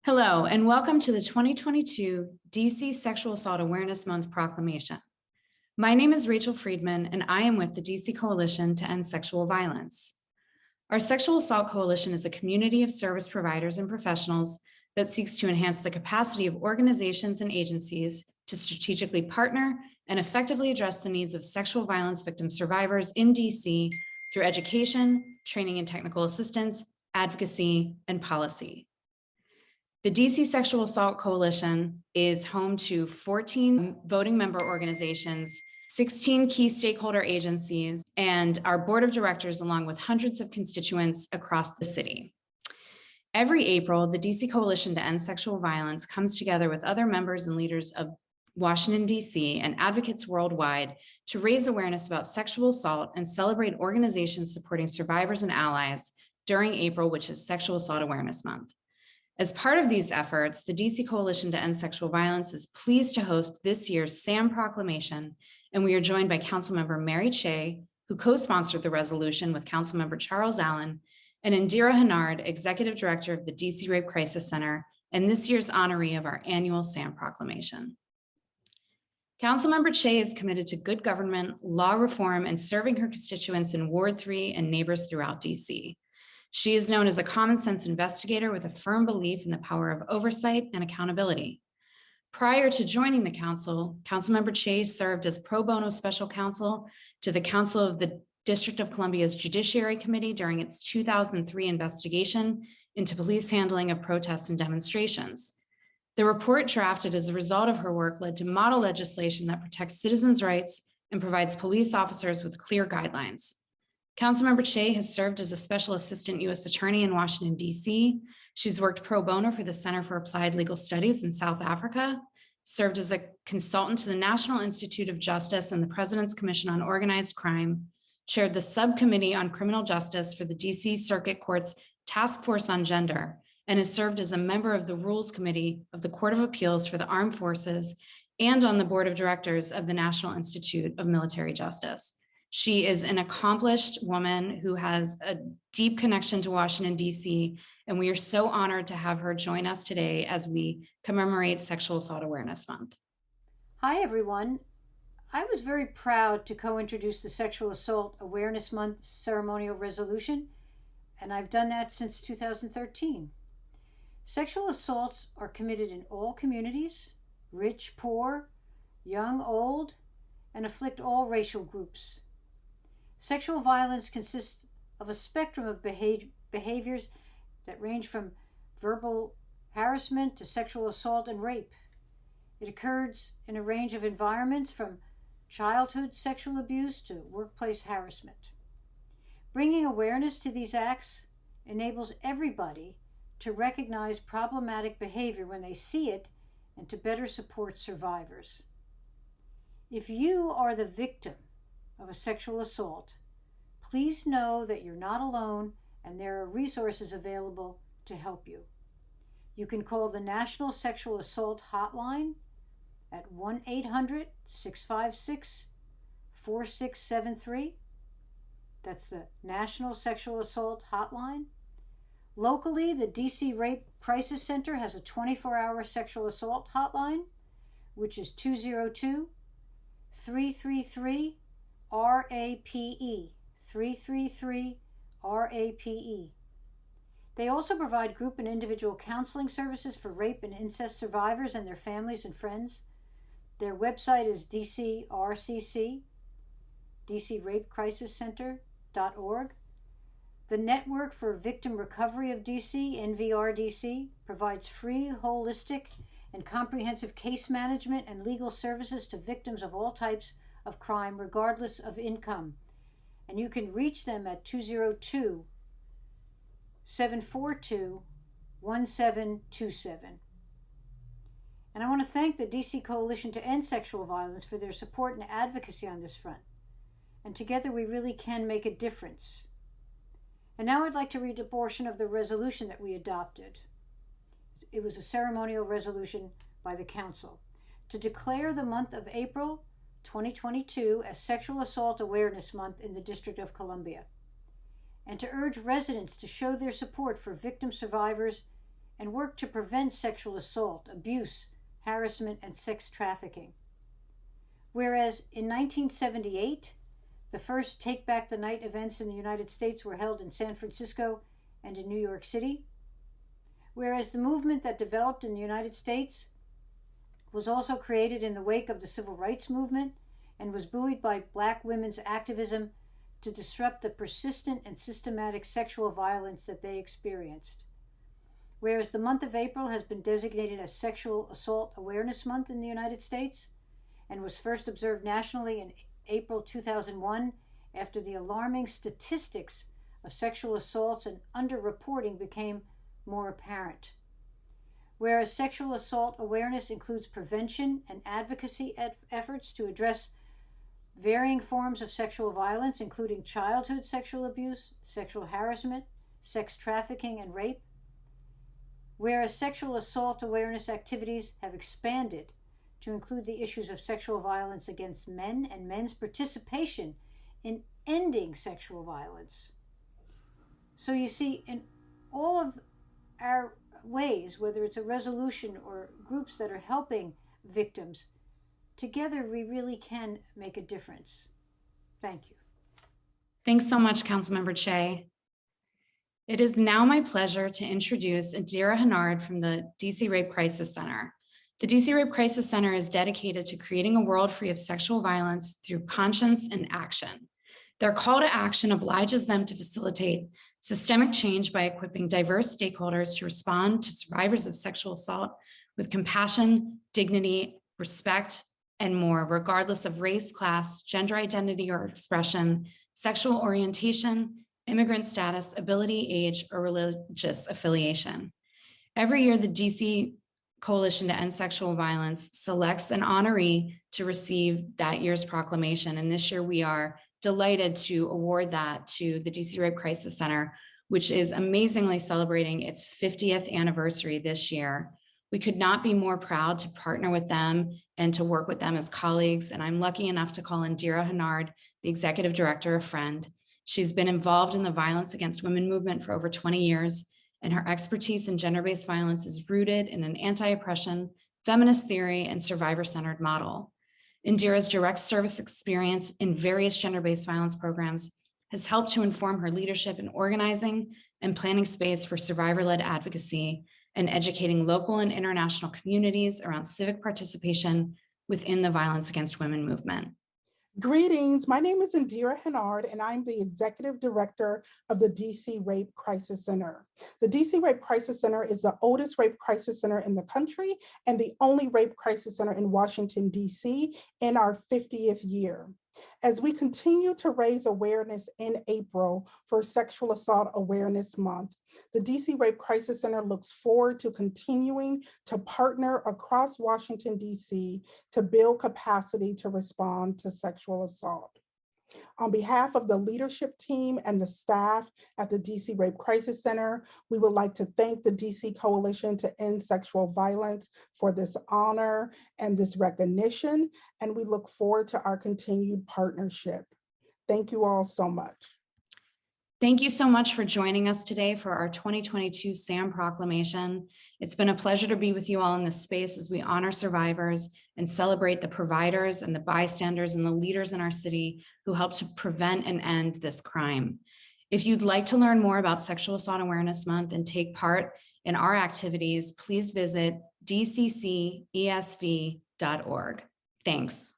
Hello, and welcome to the 2022 DC Sexual Assault Awareness Month Proclamation. My name is Rachel Friedman, and I am with the DC Coalition to End Sexual Violence. Our Sexual Assault Coalition is a community of service providers and professionals that seeks to enhance the capacity of organizations and agencies to strategically partner and effectively address the needs of sexual violence victim survivors in DC through education, training and technical assistance, advocacy, and policy. The DC Sexual Assault Coalition is home to 14 voting member organizations, 16 key stakeholder agencies, and our board of directors, along with hundreds of constituents across the city. Every April, the DC Coalition to End Sexual Violence comes together with other members and leaders of Washington, DC, and advocates worldwide to raise awareness about sexual assault and celebrate organizations supporting survivors and allies during April, which is Sexual Assault Awareness Month. As part of these efforts, the DC Coalition to End Sexual Violence is pleased to host this year's SAAM Proclamation, and we are joined by Councilmember Cheh, who co-sponsored the resolution with Councilmember Charles Allen, and Indira Hanard, Executive Director of the DC Rape Crisis Center, and this year's honoree of our annual SAAM Proclamation. Councilmember Cheh is committed to good government, law reform, and serving her constituents in Ward 3 and neighbors throughout DC. She is known as a common sense investigator with a firm belief in the power of oversight and accountability. Prior to joining the council, Councilmember Cheh served as pro bono special counsel to the Council of the District of Columbia's Judiciary Committee during its 2003 investigation into police handling of protests and demonstrations. The report drafted as a result of her work led to model legislation that protects citizens' rights and provides police officers with clear guidelines. Councilmember Cheh has served as a special assistant U.S. attorney in Washington, D.C. She's worked pro bono for the Center for Applied Legal Studies in South Africa, served as a consultant to the National Institute of Justice and the President's Commission on Organized Crime, chaired the Subcommittee on Criminal Justice for the D.C. Circuit Court's Task Force on Gender, and has served as a member of the Rules Committee of the Court of Appeals for the Armed Forces and on the Board of Directors of the National Institute of Military Justice. She is an accomplished woman who has a deep connection to Washington, D.C., and we are so honored to have her join us today as we commemorate Sexual Assault Awareness Month. Hi, everyone. I was very proud to co-introduce the Sexual Assault Awareness Month ceremonial resolution, and I've done that since 2013. Sexual assaults are committed in all communities, rich, poor, young, old, and afflict all racial groups. Sexual violence consists of a spectrum of behaviors that range from verbal harassment to sexual assault and rape. It occurs in a range of environments from childhood sexual abuse to workplace harassment. Bringing awareness to these acts enables everybody to recognize problematic behavior when they see it and to better support survivors. If you are the victim of a sexual assault, please know that you're not alone and there are resources available to help you. You can call the National Sexual Assault Hotline at 1-800-656-4673. That's the National Sexual Assault Hotline. Locally, the DC Rape Crisis Center has a 24-hour sexual assault hotline, which is 202-333-RAPE, 333-RAPE. They also provide group and individual counseling services for rape and incest survivors and their families and friends. Their website is DCRCC, DCRapeCrisisCenter.org. The Network for Victim Recovery of DC, NVRDC, provides free, holistic, and comprehensive case management and legal services to victims of all types of crime, regardless of income. And you can reach them at 202-742-1727. And I want to thank the DC Coalition to End Sexual Violence for their support and advocacy on this front. And together we really can make a difference. And now I'd like to read a portion of the resolution that we adopted. It was a ceremonial resolution by the council to declare the month of April 2022 as Sexual Assault Awareness Month in the District of Columbia, and to urge residents to show their support for victim survivors and work to prevent sexual assault, abuse, harassment, and sex trafficking. Whereas in 1978, the first Take Back the Night events in the United States were held in San Francisco and in New York City. Whereas the movement that developed in the United States was also created in the wake of the Civil Rights Movement and was buoyed by Black women's activism to disrupt the persistent and systematic sexual violence that they experienced. Whereas the month of April has been designated as Sexual Assault Awareness Month in the United States and was first observed nationally in April 2001 after the alarming statistics of sexual assaults and underreporting became more apparent. Whereas sexual assault awareness includes prevention and advocacy efforts to address varying forms of sexual violence, including childhood sexual abuse, sexual harassment, sex trafficking, and rape. Whereas sexual assault awareness activities have expanded to include the issues of sexual violence against men and men's participation in ending sexual violence. So you see, in all of our ways, whether it's a resolution or groups that are helping victims, together we really can make a difference. Thank you. Thanks so much, Councilmember Cheh. It is now my pleasure to introduce Indira Hanard from the DC Rape Crisis Center. The DC Rape Crisis Center is dedicated to creating a world free of sexual violence through conscience and action. Their call to action obliges them to facilitate systemic change by equipping diverse stakeholders to respond to survivors of sexual assault with compassion, dignity, respect, and more, regardless of race, class, gender identity or expression, sexual orientation, immigrant status, ability, age, or religious affiliation. Every year, the DC Coalition to End Sexual Violence selects an honoree to receive that year's proclamation. And this year we are delighted to award that to the DC Rape Crisis Center, which is amazingly celebrating its 50th anniversary this year. We could not be more proud to partner with them and to work with them as colleagues. And I'm lucky enough to call Indira Hanard, the executive director, a friend. She's been involved in the violence against women movement for over 20 years, and her expertise in gender-based violence is rooted in an anti-oppression, feminist theory, and survivor-centered model. Indira's direct service experience in various gender-based violence programs has helped to inform her leadership in organizing and planning space for survivor-led advocacy and educating local and international communities around civic participation within the violence against women movement. Greetings, my name is Indira Hanard and I'm the Executive Director of the DC Rape Crisis Center. The DC Rape Crisis Center is the oldest rape crisis center in the country and the only rape crisis center in Washington, DC in our 50th year. As we continue to raise awareness in April for Sexual Assault Awareness Month, the DC Rape Crisis Center looks forward to continuing to partner across Washington, DC to build capacity to respond to sexual assault. On behalf of the leadership team and the staff at the DC Rape Crisis Center, we would like to thank the DC Coalition to End Sexual Violence for this honor and this recognition, and we look forward to our continued partnership. Thank you all so much. Thank you so much for joining us today for our 2022 SAAM Proclamation. It's been a pleasure to be with you all in this space as we honor survivors and celebrate the providers and the bystanders and the leaders in our city who help to prevent and end this crime. If you'd like to learn more about Sexual Assault Awareness Month and take part in our activities, please visit dccesv.org. Thanks.